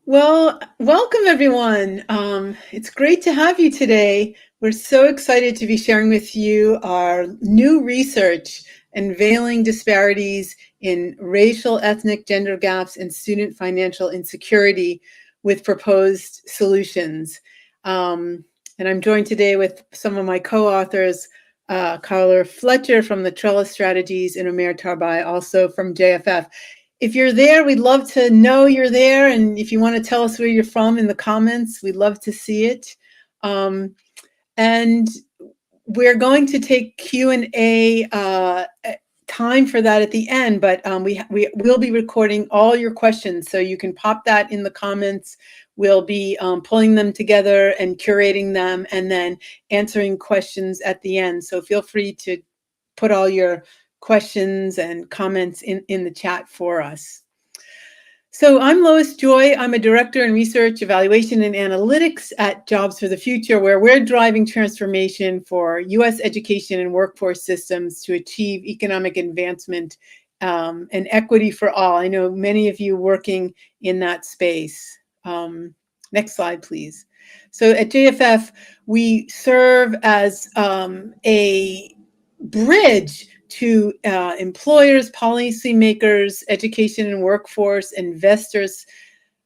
Well, welcome everyone. It's great to have you today. We're so excited to be sharing with you our new research, Unveiling Disparities in Racial, Ethnic, Gender Gaps, and Student Financial Insecurity with proposed solutions. And I'm joined today with some of my co-authors, Carla Fletcher from the Trellis Strategies and Omer Tarbai, also from JFF. If you're there, we'd love to know you're there. And if you want to tell us where you're from in the comments, we'd love to see it. And we're going to take Q&A time for that at the end, but we will be recording all your questions. So you can pop that in the comments. We'll be pulling them together and curating them and then answering questions at the end. So feel free to put all your questions and comments in the chat for us. So I'm Lois Joy. I'm a director in research, evaluation, and analytics at Jobs for the Future, where we're driving transformation for U.S. education and workforce systems to achieve economic advancement and equity for all. I know many of you working in that space. Next slide, please. So at JFF, we serve as a bridge to employers, policymakers, education and workforce, investors,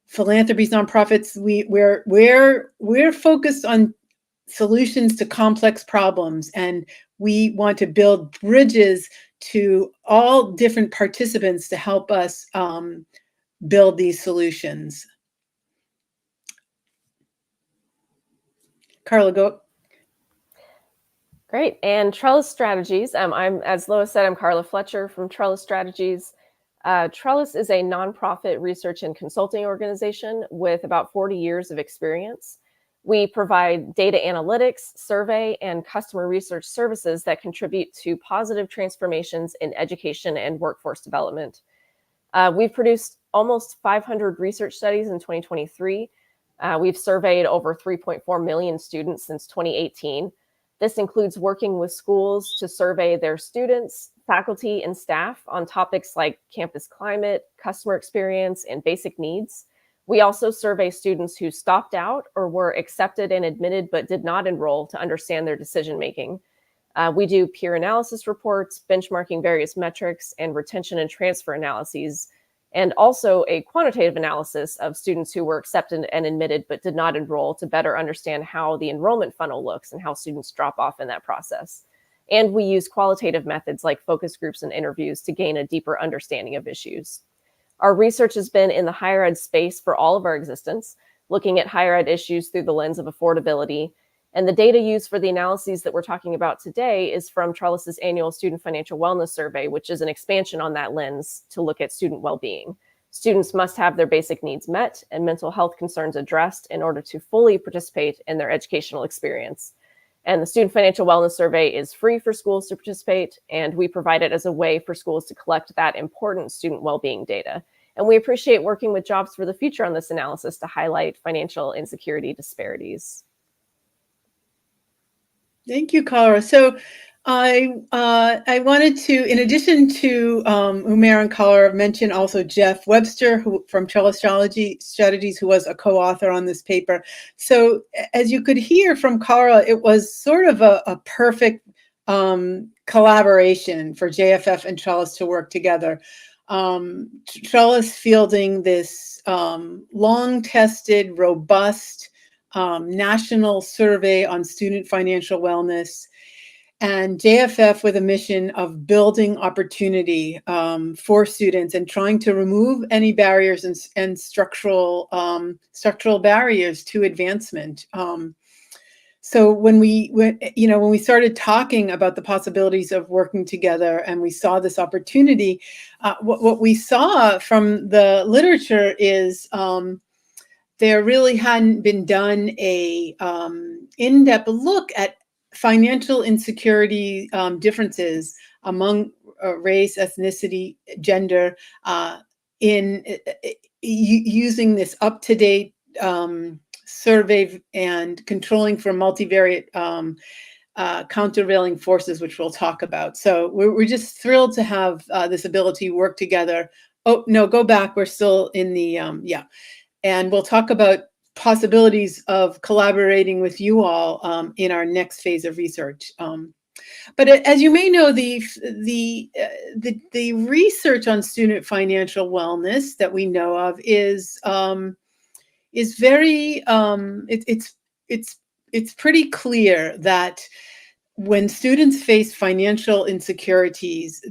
philanthropies, nonprofits. We're focused on solutions to complex problems, and we want to build bridges to all different participants to help us build these solutions. Carla, go. Great. And Trellis Strategies. As Lois said, I'm Carla Fletcher from Trellis Strategies. Trellis is a nonprofit research and consulting organization with about 40 years of experience. We provide data analytics, survey, and customer research services that contribute to positive transformations in education and workforce development. We've produced almost 500 research studies in 2023. We've surveyed over 3.4 million students since 2018. This includes working with schools to survey their students, faculty, and staff on topics like campus climate, customer experience, and basic needs. We also survey students who stopped out or were accepted and admitted but did not enroll to understand their decision-making. We do peer analysis reports, benchmarking various metrics, and retention and transfer analyses, and also a quantitative analysis of students who were accepted and admitted but did not enroll to better understand how the enrollment funnel looks and how students drop off in that process. And we use qualitative methods like focus groups and interviews to gain a deeper understanding of issues. Our research has been in the higher ed space for all of our existence, looking at higher ed issues through the lens of affordability. And the data used for the analyses that we're talking about today is from Trellis's annual Student Financial Wellness Survey, which is an expansion on that lens to look at student well-being. Students must have their basic needs met and mental health concerns addressed in order to fully participate in their educational experience. And the Student Financial Wellness Survey is free for schools to participate, and we provide it as a way for schools to collect that important student well-being data. And we appreciate working with Jobs for the Future on this analysis to highlight financial insecurity disparities. Thank you, Carla. So I wanted to, in addition to Umair and Carla, mention also Jeff Webster, who from Trellis Strategies, who was a co-author on this paper. So as you could hear from Carla, it was sort of a perfect collaboration for JFF and Trellis to work together. Trellis fielding this long-tested, robust national survey on student financial wellness, and JFF with a mission of building opportunity for students and trying to remove any barriers and structural barriers to advancement. So when we started talking about the possibilities of working together and we saw this opportunity, what we saw from the literature is there really hadn't been done a in-depth look at financial insecurity differences among race, ethnicity, gender in using this up-to-date survey and controlling for multivariate countervailing forces, which we'll talk about. So we're just thrilled to have this ability to work together. Oh, no, go back. We're still in the, yeah. And we'll talk about possibilities of collaborating with you all in our next phase of research. But as you may know, the research on student financial wellness that we know of is very it's pretty clear that when students face financial insecurities,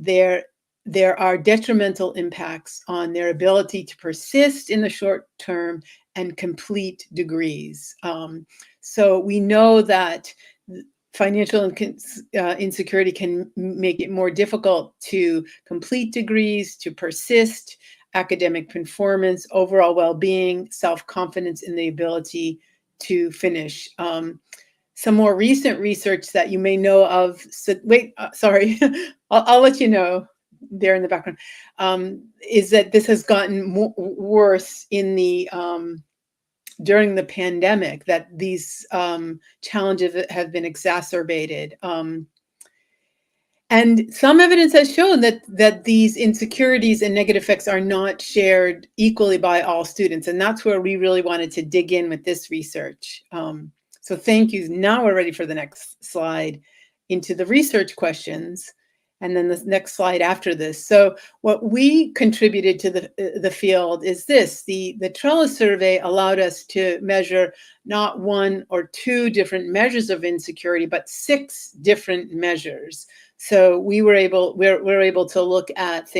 there are detrimental impacts on their ability to persist in the short term and complete degrees. So we know that financial insecurity can make it more difficult to complete degrees, to persist, academic performance, overall well-being, self-confidence in the ability to finish. Some more recent research that you may know of, sorry, I'll let you know there in the background, is that this has gotten worse in the during the pandemic, that these challenges have been exacerbated. And some evidence has shown that these insecurities and negative effects are not shared equally by all students. And that's where we really wanted to dig in with this research. So thank you. Now we're ready for the next slide into the research questions. And then the next slide after this. So what we contributed to the field is this. The Trellis survey allowed us to measure not one or two different measures of insecurity, but 6 different measures. So we're able to look at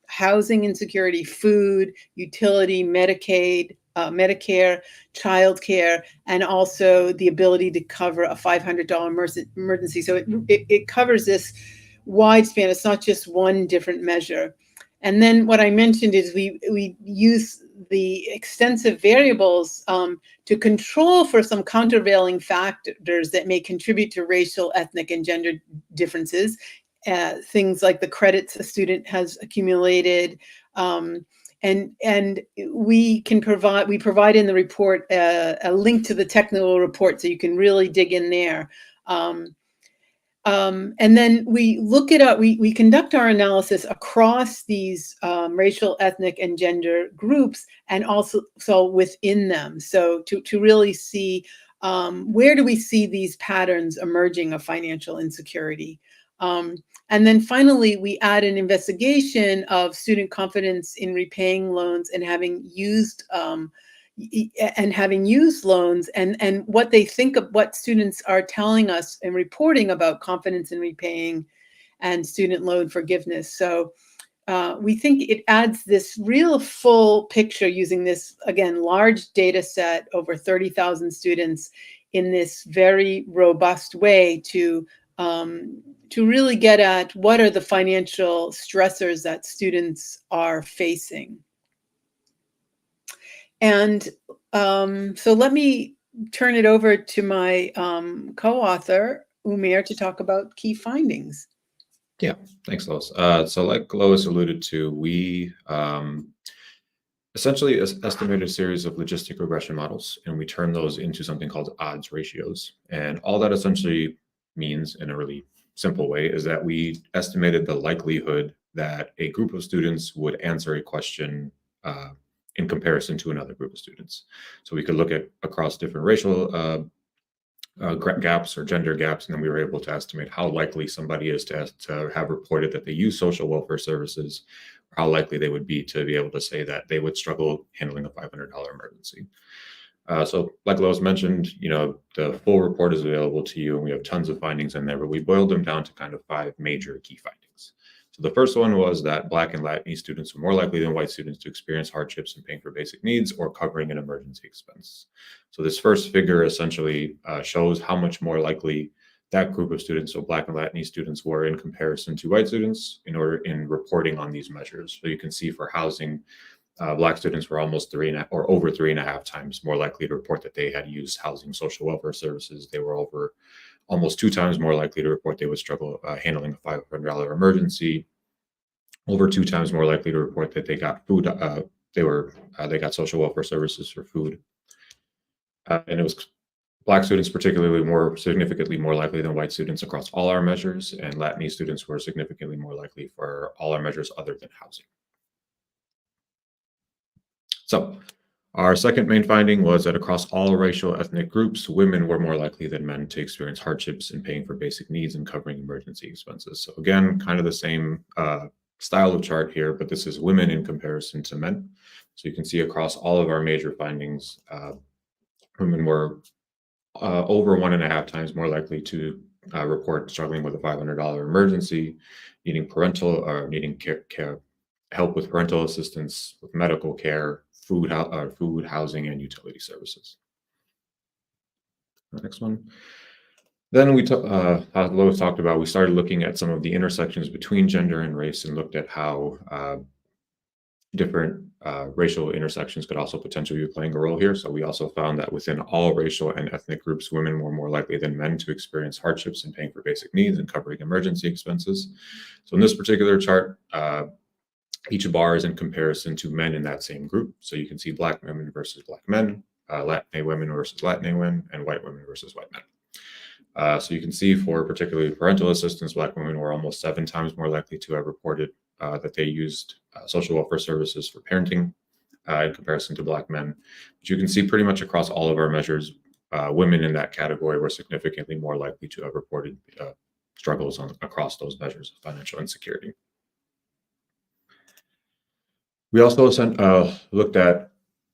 housing insecurity, food, utility, Medicaid, Medicare, childcare, and also the ability to cover a $500 emergency. So it covers this wide span. It's not just one different measure. And then what I mentioned is we use the extensive variables to control for some countervailing factors that may contribute to racial, ethnic, and gender differences. Things like the credits a student has accumulated, and we provide in the report a link to the technical report so you can really dig in there. And then we look it up, we conduct our analysis across these racial, ethnic, and gender groups, and also within them. So to really see where do we see these patterns emerging of financial insecurity. And then finally, we add an investigation of student confidence in repaying loans and having used loans, and what they think of what students are telling us and reporting about confidence in repaying and student loan forgiveness. So we think it adds this real full picture using this, again, large data set, over 30,000 students, in this very robust way to really get at what are the financial stressors that students are facing. And so let me turn it over to my co-author, Umair, to talk about key findings. Yeah, thanks, Lois. So like Lois alluded to, we essentially estimated a series of logistic regression models, and we turned those into something called odds ratios. And all that essentially means, in a really simple way, is that we estimated the likelihood that a group of students would answer a question in comparison to another group of students. So we could look at across different racial gaps or gender gaps, and then we were able to estimate how likely somebody is to have reported that they use social welfare services, or how likely they would be to be able to say that they would struggle handling a $500 emergency. So like Lois mentioned, the full report is available to you, and we have tons of findings in there, but we boiled them down to kind of 5 major key findings. So the first one was that Black and Latine students are more likely than white students to experience hardships in paying for basic needs or covering an emergency expense. So this first figure essentially shows how much more likely that group of students, so Black and Latine students, were in comparison to white students in reporting on these measures. So you can see for housing, Black students were almost over 3.5 times more likely to report that they had used housing social welfare services. They were over almost 2 times more likely to report they would struggle handling a $500 emergency. Over 2 times more likely to report that they got food. They got social welfare services for food, and it was Black students particularly significantly more likely than white students across all our measures, and Latine students were significantly more likely for all our measures other than housing. So Our second main finding was that across all racial ethnic groups, women were more likely than men to experience hardships in paying for basic needs and covering emergency expenses. So again, kind of the same style of chart here, but this is women in comparison to men. So you can see across all of our major findings, women were over 1.5 times more likely to report struggling with a $500 emergency, needing help with parental assistance, with medical care, food, housing, and utility services. The next one. Then as Lois talked about, we started looking at some of the intersections between gender and race and looked at how different racial intersections could also potentially be playing a role here. So we also found that within all racial and ethnic groups, women were more likely than men to experience hardships in paying for basic needs and covering emergency expenses. So in this particular chart, each bar is in comparison to men in that same group. So you can see Black women versus Black men, Latina women versus Latina women, and white women versus white men. So you can see for particularly parental assistance, Black women were almost 7 times more likely to have reported that they used social welfare services for parenting in comparison to Black men. But you can see pretty much across all of our measures, women in that category were significantly more likely to have reported struggles across those measures of financial insecurity. We also looked at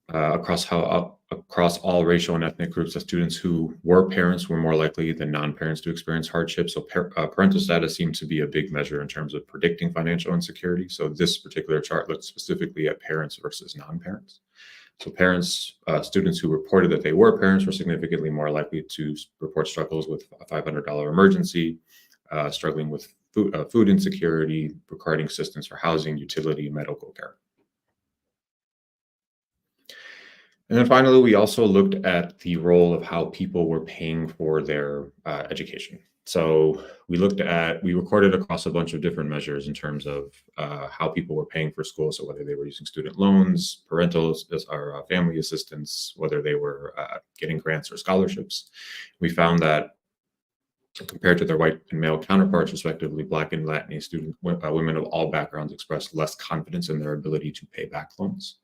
across all racial and ethnic groups, the students who were parents were more likely than non-parents to experience hardship. So parental status seemed to be a big measure in terms of predicting financial insecurity. So this particular chart looked specifically at parents versus non-parents. So students who reported that they were parents were significantly more likely to report struggles with a $500 emergency, struggling with food insecurity, requiring assistance for housing, utility, and medical care. And then finally, we also looked at the role of how people were paying for their education. So we recorded across a bunch of different measures in terms of how people were paying for school. So whether they were using student loans, or family assistance, whether they were getting grants or scholarships. We found that compared to their white and male counterparts, respectively, Black and Latine women of all backgrounds expressed less confidence in their ability to pay back loans.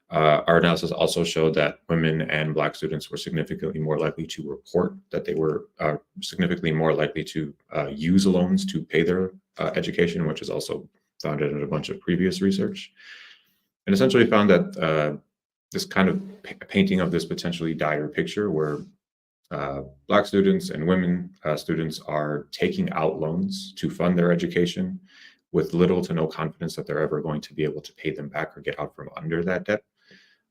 Our analysis also showed that women and Black students were significantly more likely to report that they were significantly more likely to use loans to pay their education, which is also found in a bunch of previous research. And essentially found that this kind of painting of this potentially dire picture where Black students and women students are taking out loans to fund their education with little to no confidence that they're ever going to be able to pay them back or get out from under that debt.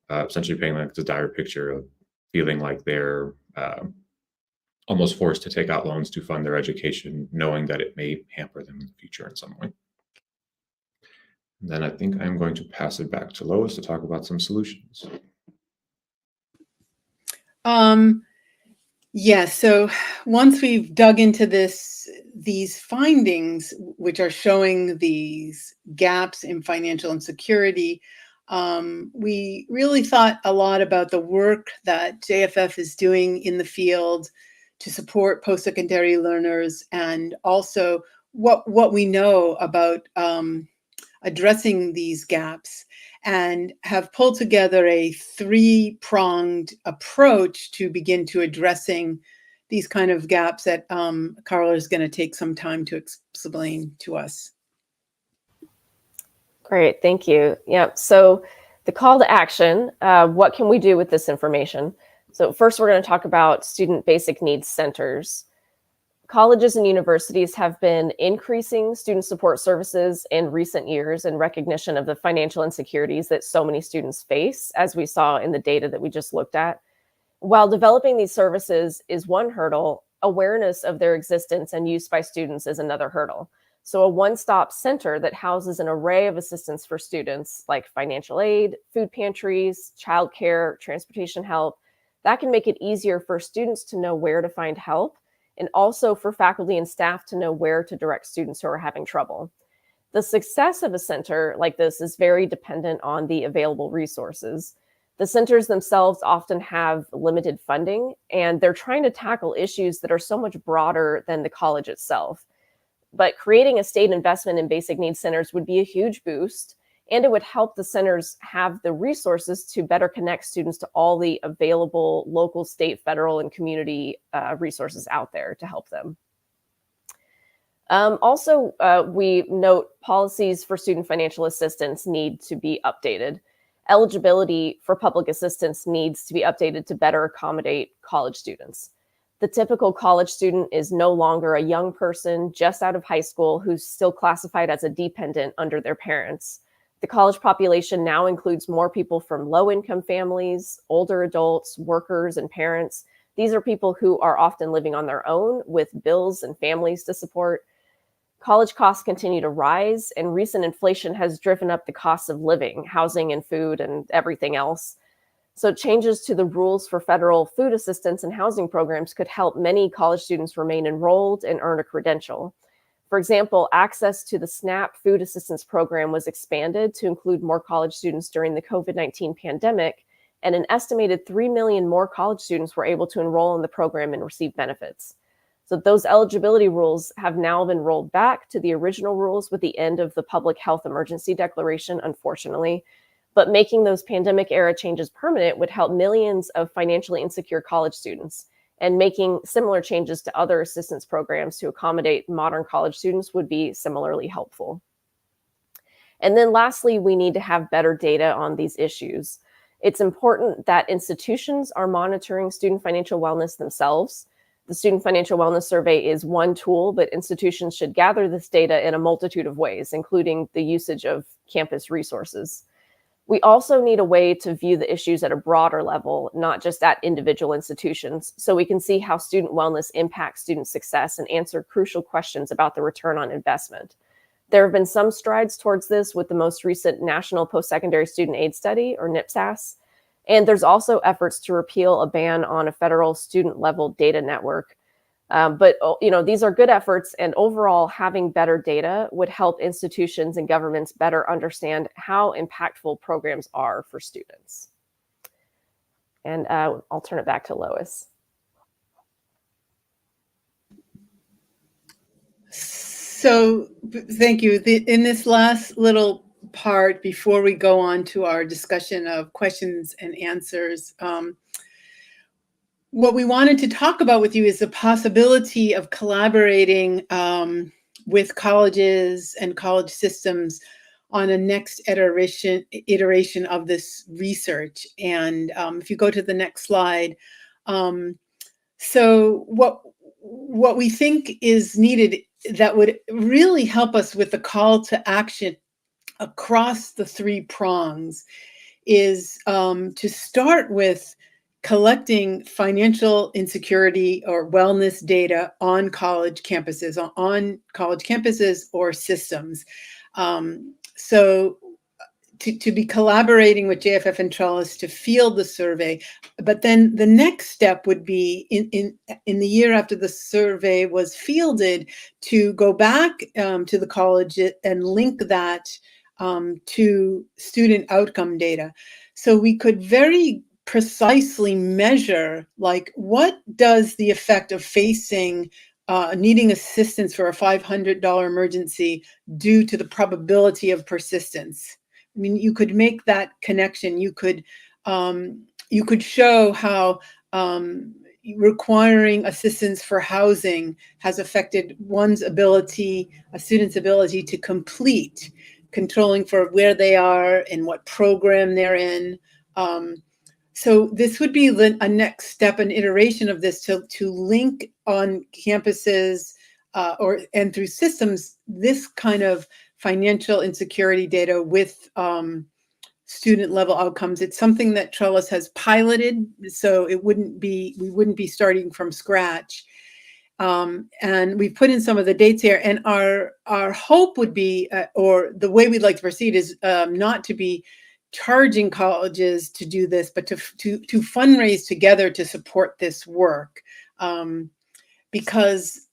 Essentially painting like the dire picture of feeling like they're almost forced to take out loans to fund their education, knowing that it may hamper them in the future in some way. And then I think I'm going to pass it back to Lois to talk about some solutions. Yeah, so once we've dug into these findings, which are showing these gaps in financial insecurity, we really thought a lot about the work that JFF is doing in the field to support post-secondary learners, and also what we know about addressing these gaps, and have pulled together a 3-pronged approach to begin to addressing these kind of gaps that Carla is going to take some time to explain to us. Great, thank you. Yeah, so the call to action, what can we do with this information? So first, we're going to talk about student basic needs centers. Colleges and universities have been increasing student support services in recent years in recognition of the financial insecurities that so many students face, as we saw in the data that we just looked at. While developing these services is one hurdle, awareness of their existence and use by students is another hurdle. So a one-stop center that houses an array of assistance for students like financial aid, food pantries, childcare, transportation help, that can make it easier for students to know where to find help, and also for faculty and staff to know where to direct students who are having trouble. The success of a center like this is very dependent on the available resources. The centers themselves often have limited funding, and they're trying to tackle issues that are so much broader than the college itself. But creating a state investment in basic needs centers would be a huge boost, And it would help the centers have the resources to better connect students to all the available local, state, federal, and community resources out there to help them. Also, we note policies for student financial assistance need to be updated. Eligibility for public assistance needs to be updated to better accommodate college students. The typical college student is no longer a young person just out of high school who's still classified as a dependent under their parents. The college population now includes more people from low-income families, older adults, workers, and parents. These are people who are often living on their own with bills and families to support. College costs continue to rise, and recent inflation has driven up the costs of living, housing, and food, and everything else. So changes to the rules for federal food assistance and housing programs could help many college students remain enrolled and earn a credential. For example, access to the SNAP food assistance program was expanded to include more college students during the COVID-19 pandemic, and an estimated 3 million more college students were able to enroll in the program and receive benefits. So those eligibility rules have now been rolled back to the original rules with the end of the public health emergency declaration, unfortunately. But making those pandemic era changes permanent would help millions of financially insecure college students. And making similar changes to other assistance programs to accommodate modern college students would be similarly helpful. And then lastly, we need to have better data on these issues. It's important that institutions are monitoring student financial wellness themselves. The Student Financial Wellness Survey is one tool, but institutions should gather this data in a multitude of ways, including the usage of campus resources. We also need a way to view the issues at a broader level, not just at individual institutions, so we can see how student wellness impacts student success and answer crucial questions about the return on investment. There have been some strides towards this with the most recent National Post-Secondary Student Aid Study, or NPSAS, and there's also efforts to repeal a ban on a federal student-level data network. But these are good efforts, and overall, having better data would help institutions and governments better understand how impactful programs are for students. And I'll turn it back to Lois. So thank you. In this last little part, before we go on to our discussion of questions and answers, what we wanted to talk about with you is the possibility of collaborating with colleges and college systems on a next iteration of this research. And if you go to the next slide, so what we think is needed that would really help us with the call to action across the three prongs is to start with collecting financial insecurity or wellness data on college campuses or systems. So to be collaborating with JFF and Trellis to field the survey, but then the next step would be in the year after the survey was fielded to go back to the college and link that to student outcome data. So we could very precisely measure, like, what does the effect of facing needing assistance for a $500 emergency do to the probability of persistence? I mean, you could make that connection. You could show how requiring assistance for housing has affected a student's ability to complete, controlling for where they are and what program they're in. So this would be a next step, an iteration of this to link on campuses and through systems this kind of financial insecurity data with student level outcomes. It's something that Trellis has piloted, so we wouldn't be starting from scratch. And we've put in some of the dates here, and our hope would be, or the way we'd like to proceed is not to be charging colleges to do this, but to fundraise together to support this work, because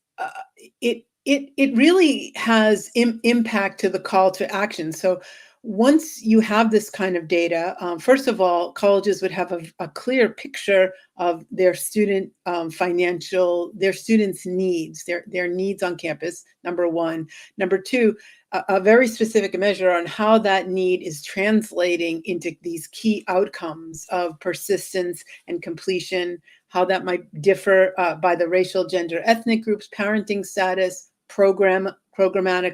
it really has impact to the call to action. So once you have this kind of data, first of all, colleges would have a clear picture of their student their students' needs, their needs on campus, number one. Number two, a very specific measure on how that need is translating into these key outcomes of persistence and completion, how that might differ by the racial, gender, ethnic groups, parenting status, programmatic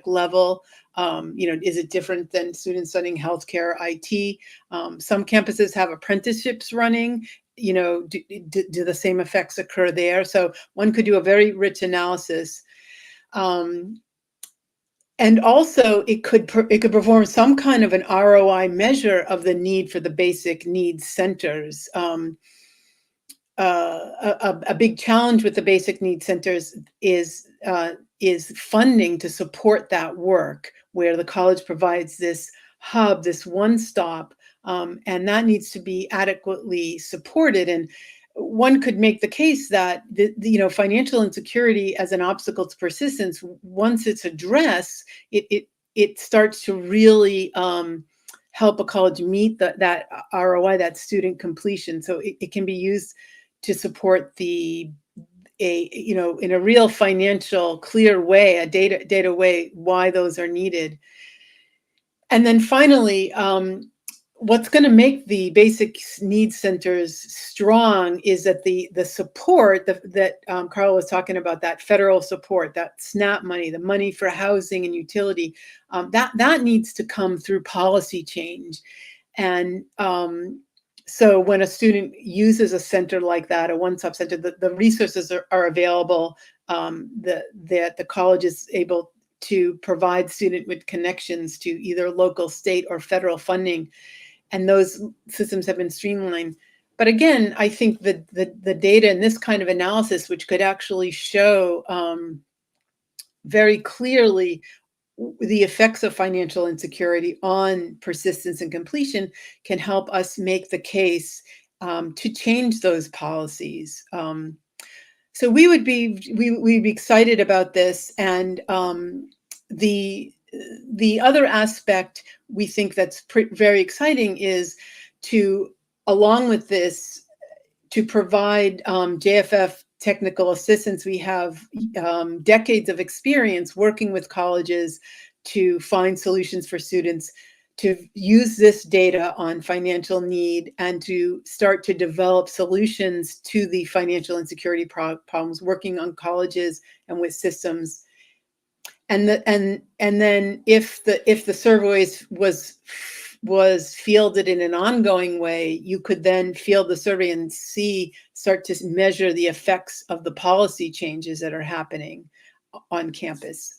level. Is it different than students studying healthcare, IT? Some campuses have apprenticeships running. Do the same effects occur there? So one could do a very rich analysis. And also, it could perform some kind of an ROI measure of the need for the basic needs centers. A big challenge with the basic needs centers is funding to support that work, where the college provides this hub, this one-stop, and that needs to be adequately supported. And one could make the case that financial insecurity as an obstacle to persistence, once it's addressed, it starts to really help a college meet that ROI, that student completion. So it can be used to support in a real financial clear way, a data way, why those are needed. And then finally, what's going to make the basic needs centers strong is that the support that Carla was talking about, that federal support, that SNAP money, the money for housing and utility, that needs to come through policy change. And so when a student uses a center like that, a one-stop center, the resources are available, that the college is able to provide student with connections to either local, state, or federal funding. And those systems have been streamlined. But again, I think the data in this kind of analysis, which could actually show very clearly the effects of financial insecurity on persistence and completion, can help us make the case to change those policies. So we'd be excited about this. And the other aspect we think that's very exciting is to, along with this, to provide JFF technical assistance. We have decades of experience working with colleges to find solutions for students, to use this data on financial need and to start to develop solutions to the financial insecurity problems, working on colleges and with systems. And then if the surveys was fielded in an ongoing way, you could then field the survey and start to measure the effects of the policy changes that are happening on campus.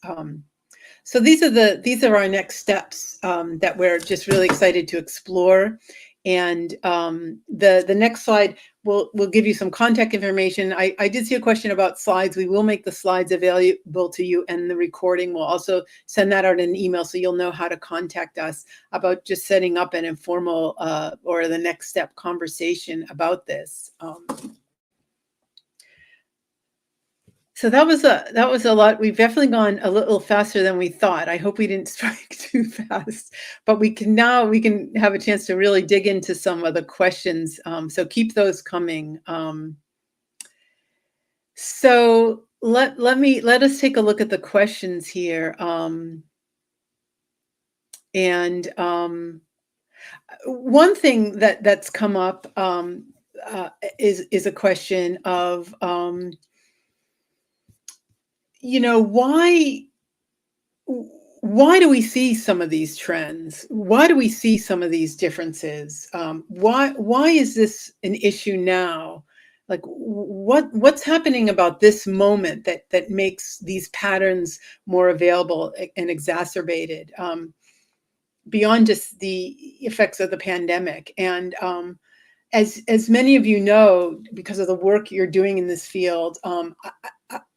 So these are our next steps that we're just really excited to explore. And the next slide will give you some contact information. I did see a question about slides. We will make the slides available to you, and the recording. We'll also send that out in an email, so you'll know how to contact us about just setting up an informal or the next step conversation about this. So that was a lot. We've definitely gone a little faster than we thought. I hope we didn't strike too fast, but we can have a chance to really dig into some of the questions. So keep those coming. So let us take a look at the questions here. And one thing that's come up is a question of why do we see some of these trends? Why do we see some of these differences? Why is this an issue now? Like what's happening about this moment that makes these patterns more available and exacerbated beyond just the effects of the pandemic? And as many of you know, because of the work you're doing in this field,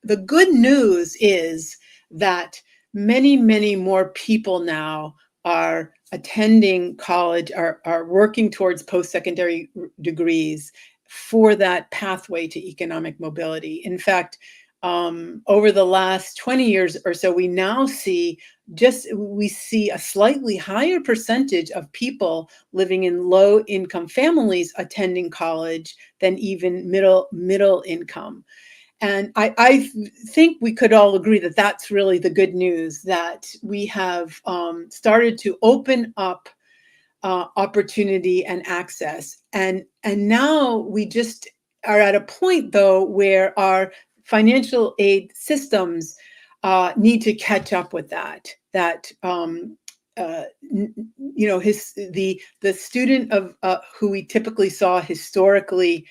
the good news is that many more people now are attending college, are working towards post-secondary degrees for that pathway to economic mobility. In fact, over the last 20 years or so, we now see a slightly higher percentage of people living in low income families attending college than even middle income. And I think we could all agree that that's really the good news, that we have started to open up opportunity and access. And now we just are at a point, though, where our financial aid systems need to catch up with that. The student of who we typically saw historically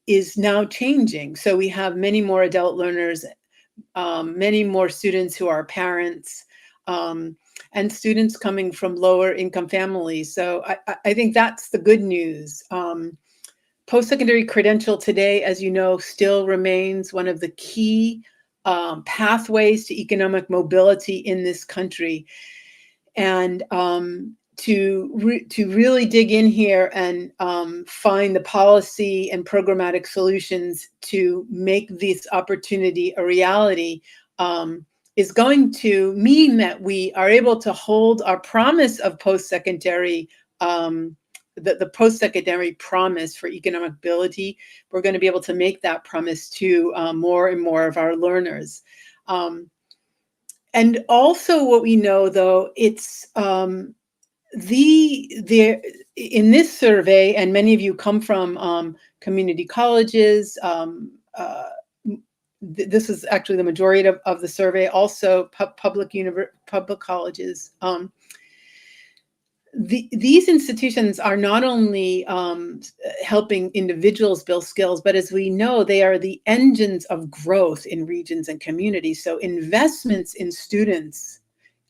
is now changing. So we have many more adult learners, many more students who are parents, and students coming from lower income families. So I think that's the good news. Post-secondary credential today, as you know, still remains one of the key pathways to economic mobility in this country. And to really dig in here and find the policy and programmatic solutions to make this opportunity a reality is going to mean that we are able to hold our promise of post-secondary, the post-secondary promise for economic mobility. We're going to be able to make that promise to more and more of our learners. And also what we know, though, it's in this survey, and many of you come from community colleges, this is actually the majority of the survey, also public colleges. These institutions are not only helping individuals build skills, but as we know, they are the engines of growth in regions and communities. So investments in students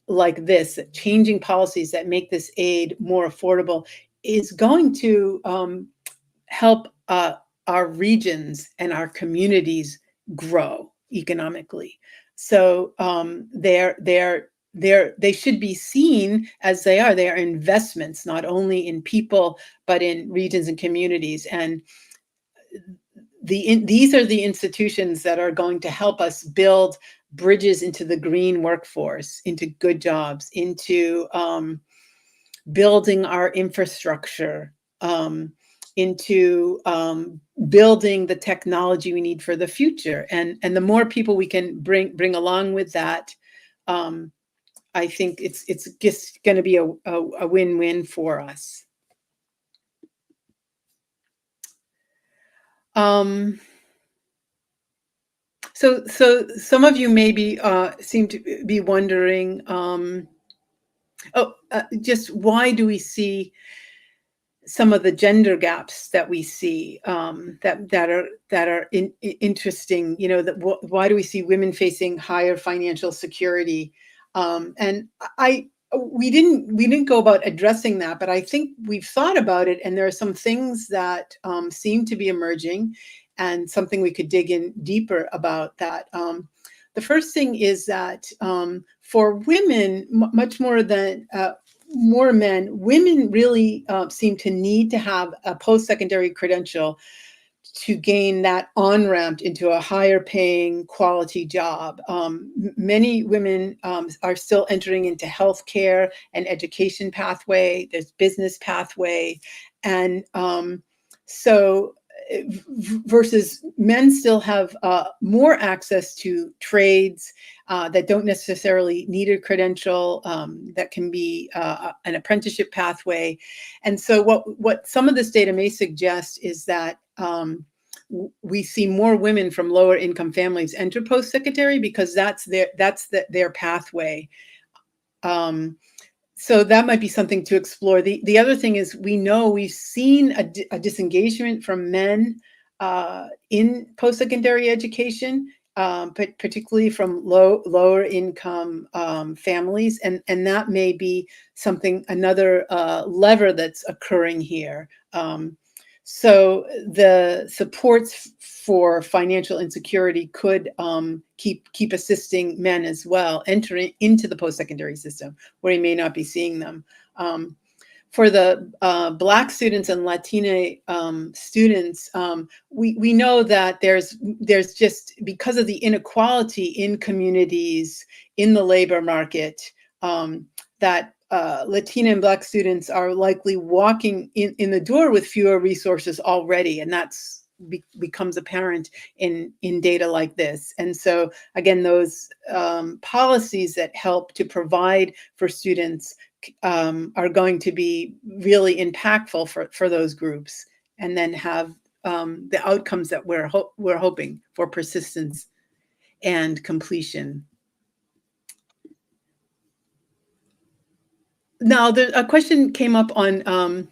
like this, changing policies that make this aid more affordable, is going to help our regions and our communities grow economically. So they should be seen as they are. They are investments, not only in people, but in regions and communities. And these are the institutions that are going to help us build bridges into the green workforce, into good jobs, into building our infrastructure, into building the technology we need for the future. And the more people we can bring along with that, I think it's just going to be a win-win for us. So some of you maybe seem to be wondering, just why do we see some of the gender gaps that we see that are interesting? You know, why do we see women facing higher financial security? And we didn't go about addressing that, but I think we've thought about it, and there are some things that seem to be emerging, and something we could dig in deeper about that. The first thing is that for women, much more than more men, women really seem to need to have a post-secondary credential to gain that on-ramp into a higher paying quality job. Many women are still entering into healthcare and education pathway, there's business pathway. And so versus men still have more access to trades that don't necessarily need a credential, that can be an apprenticeship pathway. And so what some of this data may suggest is that we see more women from lower income families enter post-secondary because that's their pathway. So that might be something to explore. The other thing is, we know we've seen a disengagement from men in post-secondary education, but particularly from lower income families, and that may be another lever that's occurring here. So the supports for financial insecurity could keep assisting men as well entering into the post-secondary system, where he may not be seeing them. for the Black students and Latina students, we know that there's just, because of the inequality in communities, in the labor market, that Latina and Black students are likely walking in the door with fewer resources already, and that's becomes apparent in data like this. And so again, those policies that help to provide for students are going to be really impactful for those groups, and then have the outcomes that we're hoping for: persistence and completion. Now, a question came up on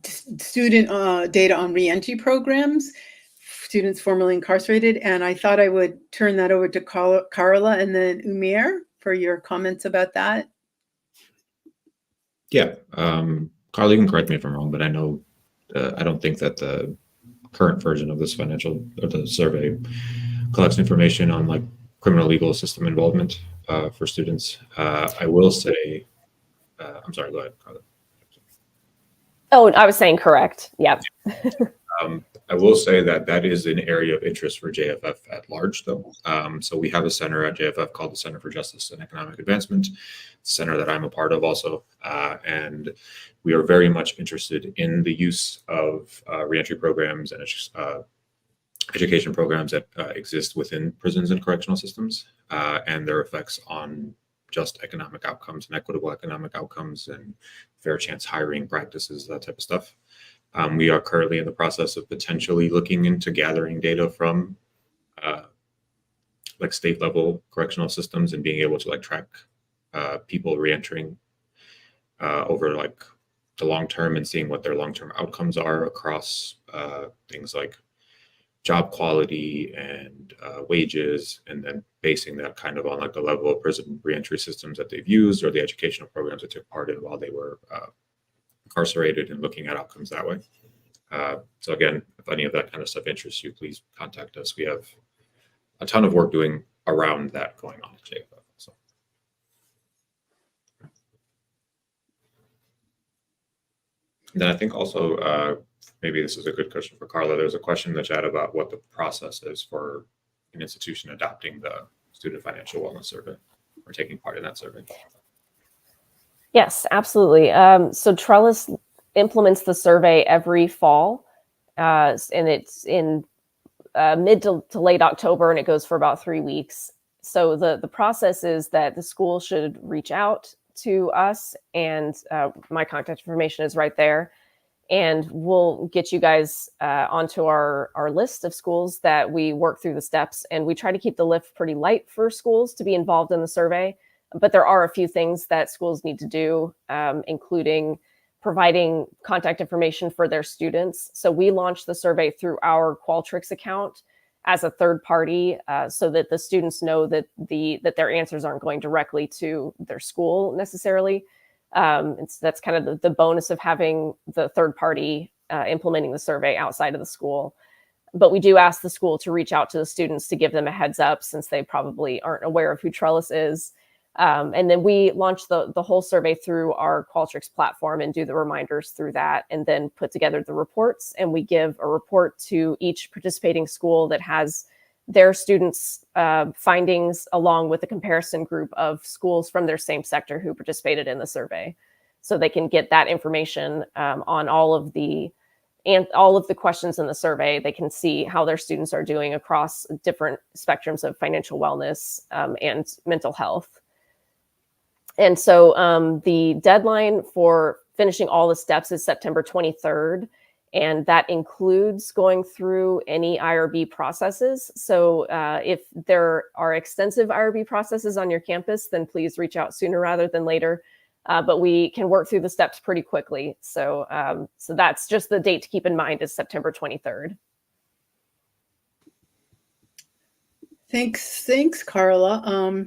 student data on reentry programs, students formerly incarcerated, and I thought I would turn that over to Carla and then Umair for your comments about that. Yeah, Carla, you can correct me if I'm wrong, but I know I don't think that the current version of this the survey collects information on like criminal legal system involvement for students. I will say, I'm sorry, go ahead, Carla. Oh, I was saying correct. Yeah. I will say that that is an area of interest for JFF at large, though. So we have a center at JFF called the Center for Justice and Economic Advancement, center that I'm a part of also. And we are very much interested in the use of reentry programs and education programs that exist within prisons and correctional systems, and their effects on just economic outcomes and equitable economic outcomes and fair chance hiring practices, that type of stuff. We are currently in the process of potentially looking into gathering data from like state level correctional systems and being able to like track people reentering over like the long term and seeing what their long term outcomes are across things like job quality and wages, and then basing that kind of on like the level of prison reentry systems that they've used or the educational programs that took part in while they were incarcerated, and looking at outcomes that way. So again, if any of that kind of stuff interests you, please contact us. We have a ton of work doing around that going on at JFF. So. Then I think also, maybe this is a good question for Carla. There's a question in the chat about what the process is for an institution adopting the Student Financial Wellness Survey or taking part in that survey. Yes, absolutely. So Trellis implements the survey every fall, and it's in mid to late October, and it goes for about 3 weeks. So the process is that the school should reach out to us, and my contact information is right there, and we'll get you guys onto our list of schools that we work through the steps, and we try to keep the lift pretty light for schools to be involved in the survey. But there are a few things that schools need to do, including providing contact information for their students. So we launched the survey through our Qualtrics account as a third party, so that the students know that their answers aren't going directly to their school necessarily. That's kind of the bonus of having the third party implementing the survey outside of the school. But we do ask the school to reach out to the students to give them a heads up, since they probably aren't aware of who Trellis is. And then we launch the whole survey through our Qualtrics platform and do the reminders through that, and then put together the reports. And we give a report to each participating school that has their students' findings, along with a comparison group of schools from their same sector who participated in the survey. So they can get that information on all of the questions in the survey. They can see how their students are doing across different spectrums of financial wellness and mental health. And so the deadline for finishing all the steps is September 23rd, and that includes going through any IRB processes. So if there are extensive IRB processes on your campus, then please reach out sooner rather than later. But we can work through the steps pretty quickly. So that's just the date to keep in mind, is September 23rd. Thanks, Carla.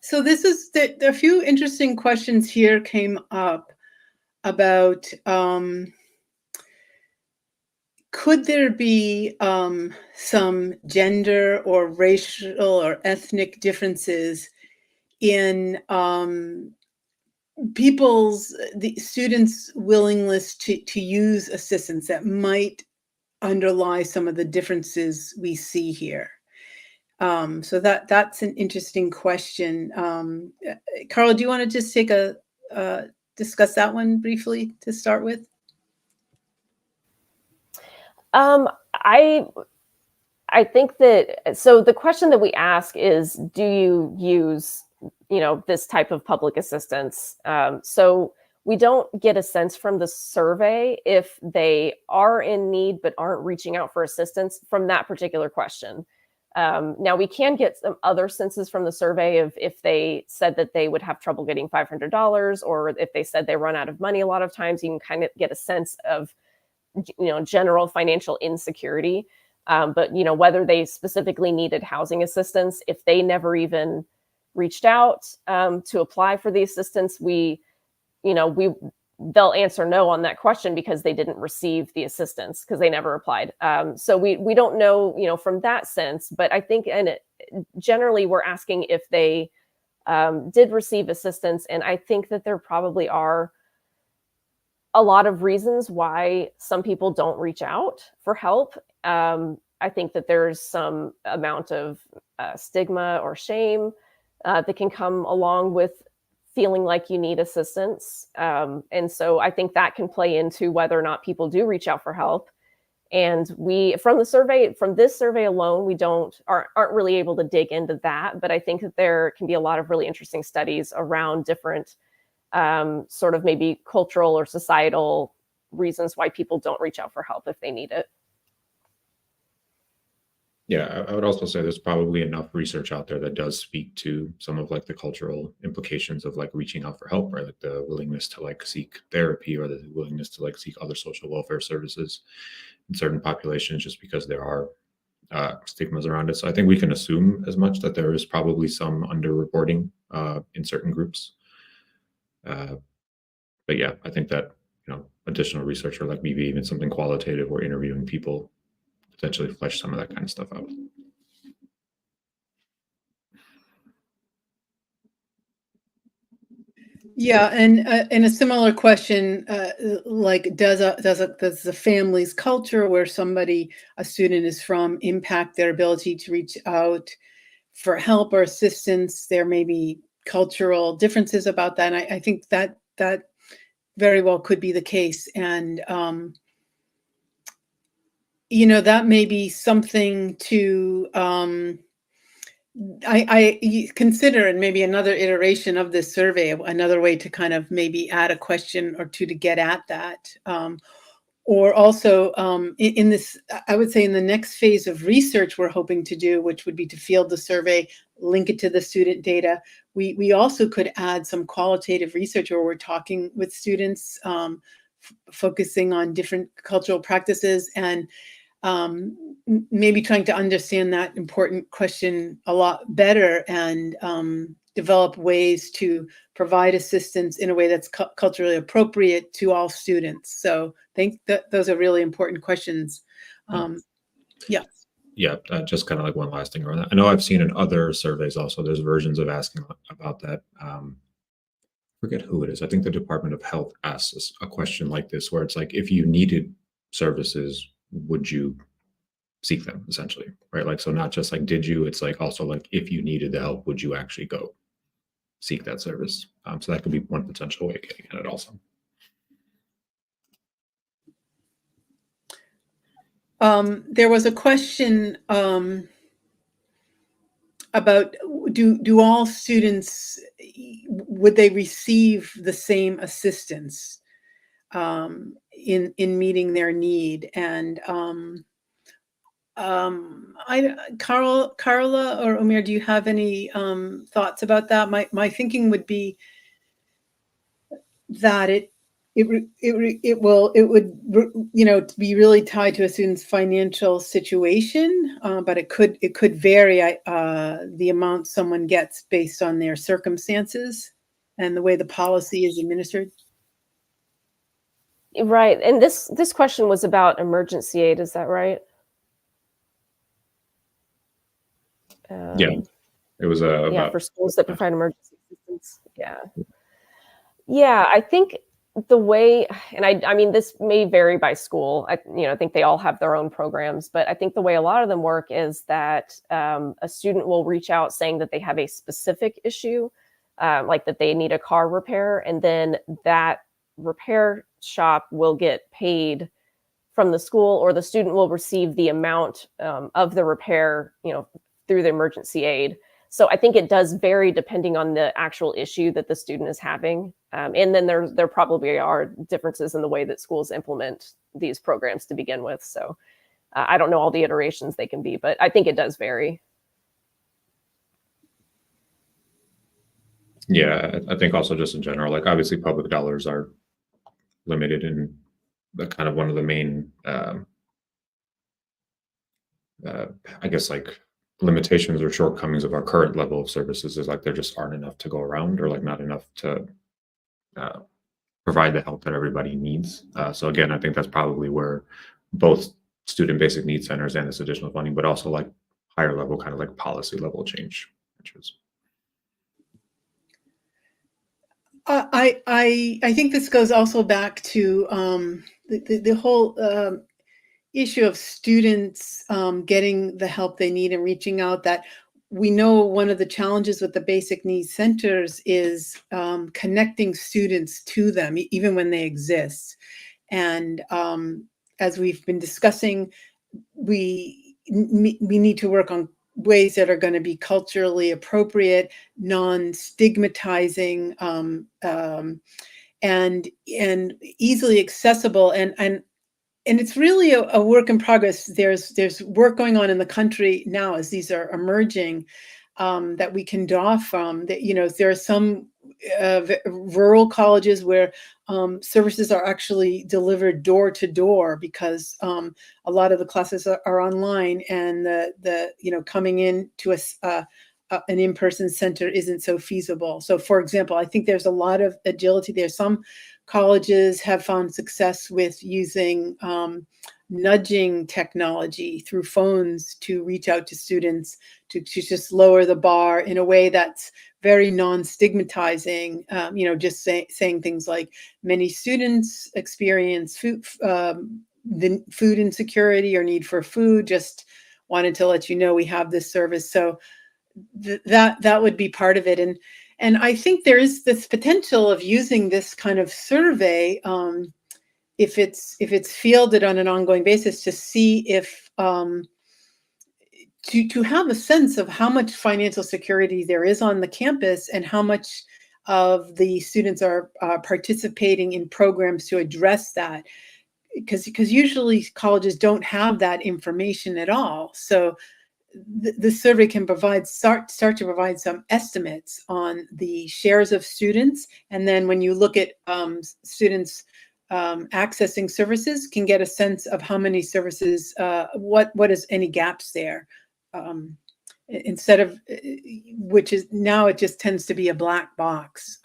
So this is a few interesting questions here came up about could there be some gender or racial or ethnic differences in the students' willingness to use assistance that might underlie some of the differences we see here. So that's an interesting question. Carla, do you want to just take discuss that one briefly to start with? I think that, so the question that we ask is, do you use, this type of public assistance? So we don't get a sense from the survey if they are in need but aren't reaching out for assistance from that particular question. Now we can get some other senses from the survey of if they said that they would have trouble getting $500, or if they said they run out of money. A lot of times you can kind of get a sense of, general financial insecurity. But whether they specifically needed housing assistance, if they never even reached out to apply for the assistance, they'll answer no on that question because they didn't receive the assistance because they never applied. So we don't know, from that sense. But I think, generally we're asking if they did receive assistance, and I think that there probably are a lot of reasons why some people don't reach out for help. I think that there's some amount of stigma or shame that can come along with feeling like you need assistance. And so I think that can play into whether or not people do reach out for help. And from this survey alone, we aren't really able to dig into that. But I think that there can be a lot of really interesting studies around different sort of maybe cultural or societal reasons why people don't reach out for help if they need it. Yeah, I would also say there's probably enough research out there that does speak to some of like the cultural implications of like reaching out for help, right? Like the willingness to like seek therapy, or the willingness to like seek other social welfare services in certain populations, just because there are stigmas around it. So I think we can assume as much, that there is probably some underreporting in certain groups. But yeah, I think that, additional research, or like maybe even something qualitative or interviewing people, potentially flesh some of that kind of stuff out. Yeah, and a similar question, like does the family's culture where a student is from, impact their ability to reach out for help or assistance? There may be cultural differences about that. And I think that very well could be the case. And that may be something to I consider, and maybe another iteration of this survey, another way to kind of maybe add a question or two to get at that. Or also in this, I would say in the next phase of research we're hoping to do, which would be to field the survey, link it to the student data. We also could add some qualitative research where we're talking with students, focusing on different cultural practices, and maybe trying to understand that important question a lot better, and develop ways to provide assistance in a way that's culturally appropriate to all students. So I think that those are really important questions. Yeah. Yeah, just kind of like one last thing around that. I know I've seen in other surveys also, there's versions of asking about that. Forget who it is. I think the Department of Health asks us a question like this, where it's like, if you needed services, would you seek them, essentially, right? Like, so not just like, did you, it's like also like, if you needed the help, would you actually go seek that service? So that could be one potential way of getting at it also. There was a question about do all students, would they receive the same assistance in meeting their need? And Carla or Umir, do you have any thoughts about that? My thinking would be that it would be really tied to a student's financial situation, but it could vary the amount someone gets based on their circumstances and the way the policy is administered. Right. And this question was about emergency aid. Is that right? Yeah, it was about for schools that provide emergency assistance. Yeah. Yeah, I think the way, and I mean, this may vary by school. I think they all have their own programs, but I think the way a lot of them work is that a student will reach out saying that they have a specific issue, like that they need a car repair, and then that repair shop will get paid from the school, or the student will receive the amount of the repair, through the emergency aid. So I think it does vary depending on the actual issue that the student is having. And then there probably are differences in the way that schools implement these programs to begin with. So I don't know all the iterations they can be, but I think it does vary. Yeah, I think also just in general, like obviously public dollars are limited, and the kind of one of the main, I guess, like limitations or shortcomings of our current level of services is like there just aren't enough to go around, or like not enough to uh, provide the help that everybody needs. So again, I think that's probably where both student basic needs centers and this additional funding, but also like higher level, kind of like policy level change, which is. I think this goes also back to the whole issue of students getting the help they need and reaching out. That we know one of the challenges with the basic needs centers is connecting students to them, even when they exist. And as we've been discussing, we need to work on ways that are going to be culturally appropriate, non-stigmatizing, and easily accessible. And it's really a work in progress. There's work going on in the country now as these are emerging, that we can draw from. That there are some rural colleges where services are actually delivered door to door, because a lot of the classes are online, and the coming in to an in-person center isn't so feasible. So, for example, I think there's a lot of agility there. Some colleges have found success with using nudging technology through phones to reach out to students, to just lower the bar in a way that's very non-stigmatizing. Just saying things like, many students experience the food insecurity or need for food. Just wanted to let you know we have this service. So that would be part of it. And I think there is this potential of using this kind of survey, if it's fielded on an ongoing basis, to see if to have a sense of how much financial security there is on the campus, and how much of the students are participating in programs to address that. Because usually colleges don't have that information at all. So the survey can start to provide some estimates on the shares of students, and then when you look at students accessing services, can get a sense of how many services, what is any gaps there, instead of which is now it just tends to be a black box.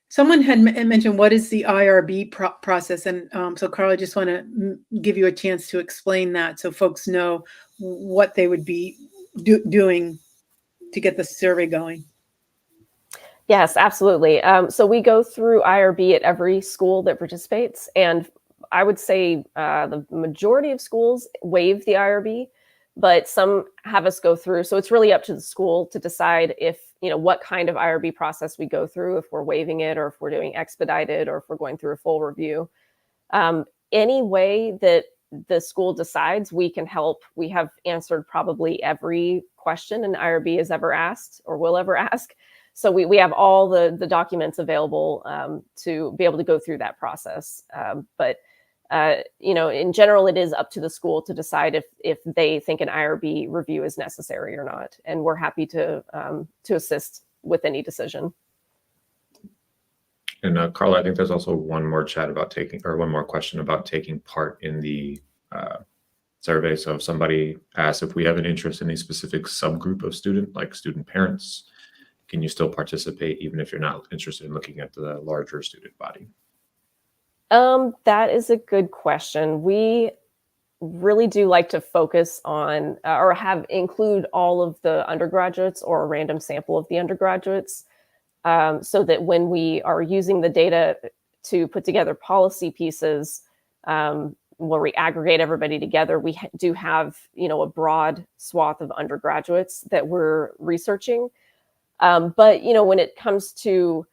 Someone had mentioned, what is the IRB process? And so, Carl, I just want to give you a chance to explain that, so folks know what they would be doing to get the survey going. Yes, absolutely. So we go through IRB at every school that participates. And I would say the majority of schools waive the IRB, but some have us go through. So it's really up to the school to decide if, what kind of IRB process we go through, if we're waiving it, or if we're doing expedited, or if we're going through a full review. Any way that the school decides, we can help. We have answered probably every question an IRB has ever asked or will ever ask. So we have all the documents available to be able to go through that process. But in general, it is up to the school to decide if they think an IRB review is necessary or not. And we're happy to assist with any decision. And Carla, I think there's also one more question about taking part in the survey. So if somebody asks if we have an interest in a specific subgroup of student, like student parents, can you still participate even if you're not interested in looking at the larger student body? That is a good question. We really do like to focus on or include all of the undergraduates, or a random sample of the undergraduates. so that when we are using the data to put together policy pieces, where we aggregate everybody together, we do have, a broad swath of undergraduates that we're researching. But, when it comes to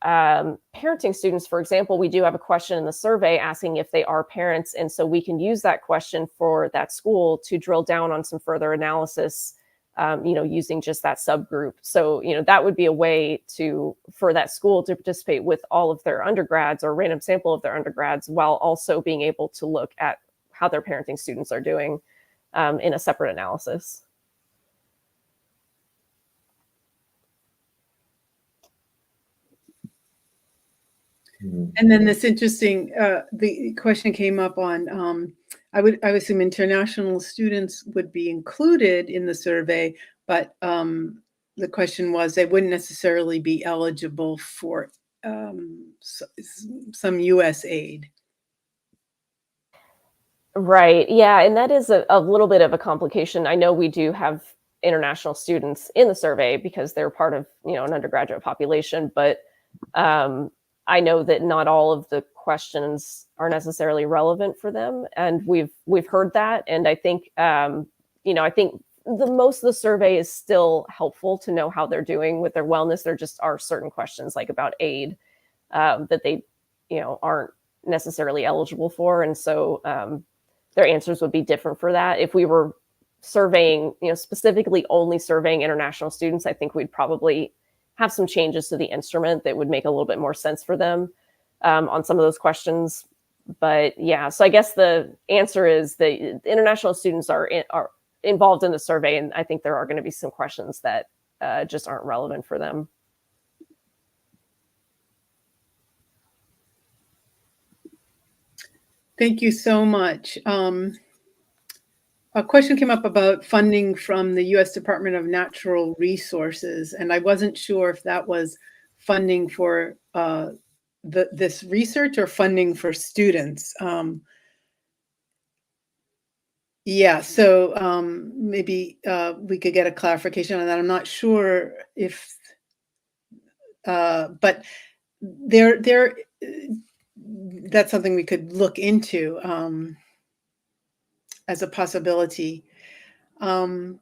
parenting students, for example, we do have a question in the survey asking if they are parents. And so we can use that question for that school to drill down on some further analysis, using just that subgroup. So, that would be a way for that school to participate with all of their undergrads or a random sample of their undergrads, while also being able to look at how their parenting students are doing in a separate analysis. And then this interesting, the question came up on, I would assume international students would be included in the survey, but the question was they wouldn't necessarily be eligible for some U.S. aid. Right. Yeah. And that is a little bit of a complication. I know we do have international students in the survey because they're part of, an undergraduate population, but I know that not all of the questions are necessarily relevant for them. And we've heard that. And I think, I think the most of the survey is still helpful to know how they're doing with their wellness. There just are certain questions like about aid that they, aren't necessarily eligible for. And so their answers would be different for that. If we were surveying, specifically only surveying international students, I think we'd probably have some changes to the instrument that would make a little bit more sense for them on some of those questions. But yeah, so I guess the answer is that international students are involved in the survey, and I think there are going to be some questions that just aren't relevant for them. Thank you so much. A question came up about funding from the U.S. Department of Natural Resources, and I wasn't sure if that was funding for this research or funding for students. Yeah, so maybe we could get a clarification on that. I'm not sure if, but that's something we could look into as a possibility. So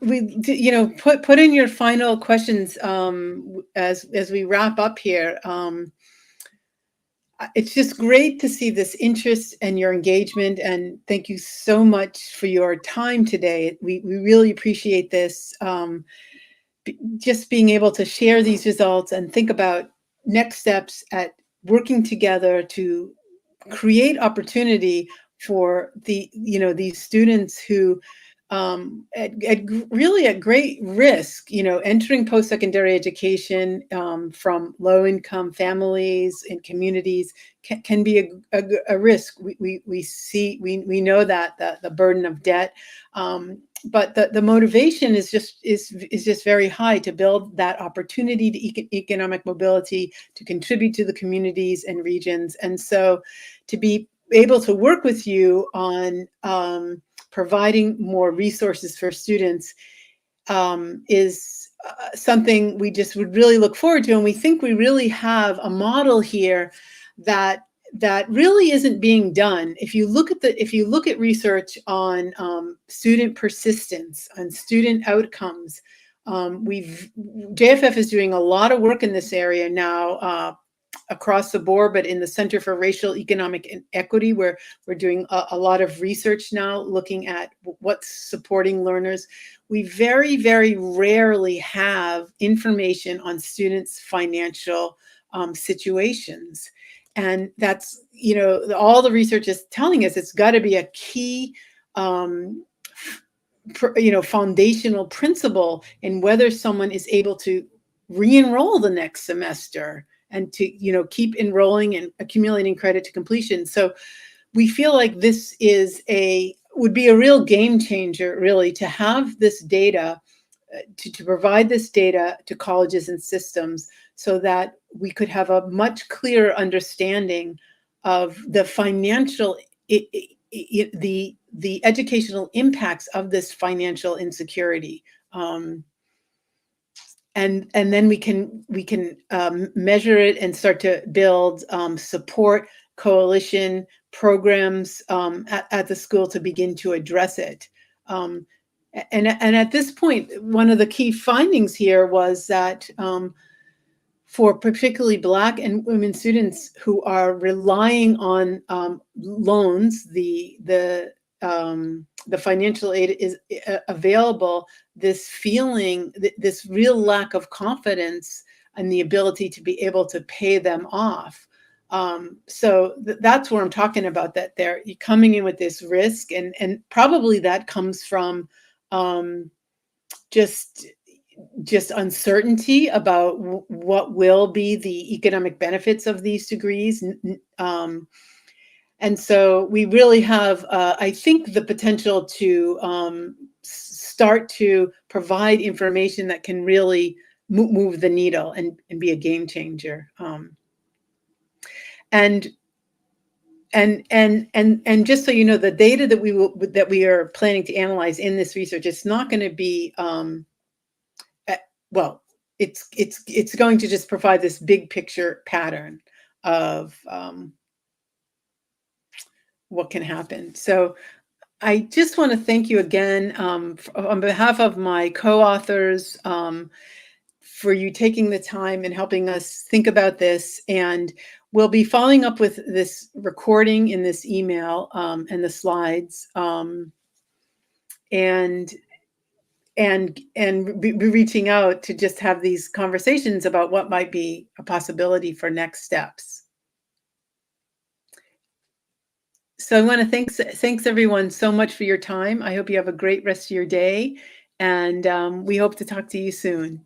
we, put in your final questions as we wrap up here. It's just great to see this interest and your engagement, and thank you so much for your time today. We really appreciate this. Just being able to share these results and think about next steps at working together to create opportunity for these students who really at great risk, entering post-secondary education from low-income families and communities can be a risk. We know that the burden of debt, but the motivation is just very high to build that opportunity to economic mobility, to contribute to the communities and regions, and so to be able to work with you on providing more resources for students is something we just would really look forward to. And we think we really have a model here that really isn't being done. If you look at research on student persistence, on student outcomes, JFF is doing a lot of work in this area now, across the board, but in the Center for Racial Economic Equity, where we're doing a lot of research now looking at what's supporting learners. We very, very rarely have information on students' financial situations. And that's, all the research is telling us it's got to be a key foundational principle in whether someone is able to re-enroll the next semester and to keep enrolling and accumulating credit to completion. So we feel like this would be a real game changer, really, to have this data, to provide this data to colleges and systems so that we could have a much clearer understanding of the financial, the educational impacts of this financial insecurity. and then we can measure it and start to build support coalition programs at the school to begin to address it. And at this point, one of the key findings here was that for particularly Black and women students who are relying on loans, the financial aid is available, this feeling, this real lack of confidence and the ability to be able to pay them off. So that's where I'm talking about, that they're coming in with this risk, and probably that comes from just uncertainty about what will be the economic benefits of these degrees. And so we really have, I think, the potential to start to provide information that can really move the needle and be a game changer. And just so you know, the data that we are planning to analyze in this research, it's not going to be well, it's going to just provide this big picture pattern of what can happen. So I just want to thank you again on behalf of my co-authors for you taking the time and helping us think about this. And we'll be following up with this recording in this email and the slides, and be reaching out to just have these conversations about what might be a possibility for next steps. So I want to thanks everyone so much for your time. I hope you have a great rest of your day, and we hope to talk to you soon.